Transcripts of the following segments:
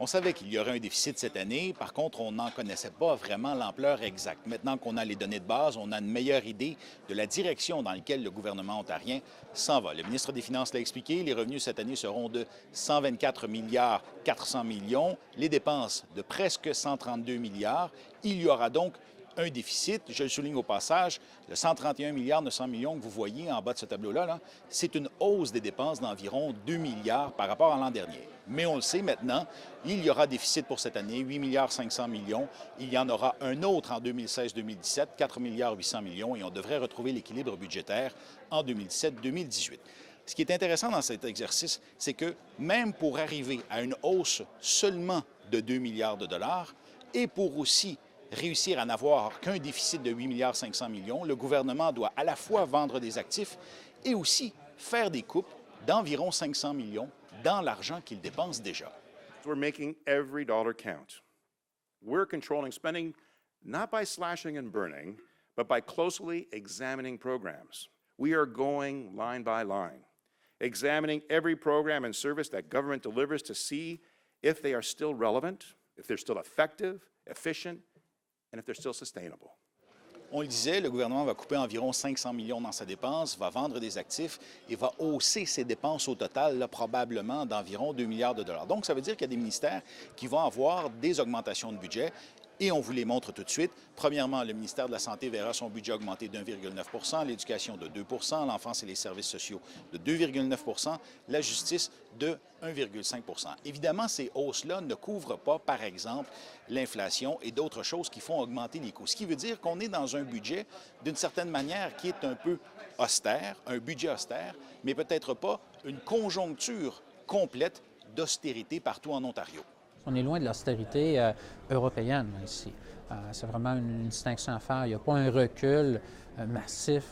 On savait qu'il y aurait un déficit cette année. Par contre, on n'en connaissait pas vraiment l'ampleur exacte. Maintenant qu'on a les données de base, on a une meilleure idée de la direction dans laquelle le gouvernement ontarien s'en va. Le ministre des Finances l'a expliqué, les revenus cette année seront de 124 milliards 400 millions, les dépenses de presque 132 milliards. Il y aura donc un déficit, je le souligne au passage, le 131 milliards 900 millions que vous voyez en bas de ce tableau-là, c'est une hausse des dépenses d'environ 2 milliards par rapport à l'an dernier. Mais on le sait maintenant, il y aura déficit pour cette année, 8 milliards 500 millions. Il y en aura un autre en 2016-2017, 4 milliards 800 millions, et on devrait retrouver l'équilibre budgétaire en 2017-2018. Ce qui est intéressant dans cet exercice, c'est que même pour arriver à une hausse seulement de 2 milliards de dollars, et pour aussi réussir à n'avoir qu'un déficit de 8 milliards 500 millions, le gouvernement doit à la fois vendre des actifs et aussi faire des coupes d'environ 500 millions dans l'argent qu'il dépense déjà. We're making every dollar count. We're controlling spending not by slashing and burning, but by closely examining programs. We are going line by line, examining every program and service that government delivers to see if they are still relevant, if they're still effective, efficient, and if they're still sustainable. On le disait, le gouvernement va couper environ 500 millions dans sa dépense, va vendre des actifs et va hausser ses dépenses au total, là, probablement d'environ 2 milliards de dollars. Donc, ça veut dire qu'il y a des ministères qui vont avoir des augmentations de budget. Et on vous les montre tout de suite. Premièrement, le ministère de la Santé verra son budget augmenter de 1,9 l'éducation de 2 l'enfance et les services sociaux de 2,9 la justice de 1,5 Évidemment, ces hausses-là ne couvrent pas, par exemple, l'inflation et d'autres choses qui font augmenter les coûts. Ce qui veut dire qu'on est dans un budget, d'une certaine manière, qui est un peu austère, un budget austère, mais peut-être pas une conjoncture complète d'austérité partout en Ontario. On est loin de l'austérité européenne ici. C'est vraiment une distinction à faire. Il n'y a pas un recul massif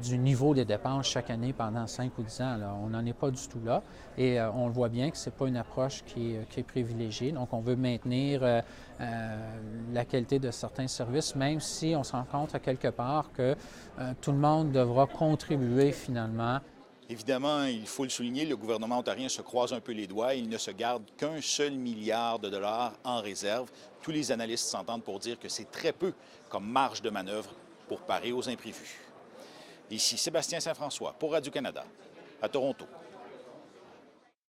du niveau des dépenses chaque année pendant 5 ou 10 ans. Là. On n'en est pas du tout là. Et on le voit bien que ce n'est pas une approche qui est privilégiée. Donc, on veut maintenir la qualité de certains services, même si on se rend compte à quelque part que tout le monde devra contribuer finalement. Évidemment, il faut le souligner, le gouvernement ontarien se croise un peu les doigts. Il ne se garde qu'un seul milliard de dollars en réserve. Tous les analystes s'entendent pour dire que c'est très peu comme marge de manœuvre pour parer aux imprévus. Ici Sébastien Saint-François pour Radio-Canada, à Toronto.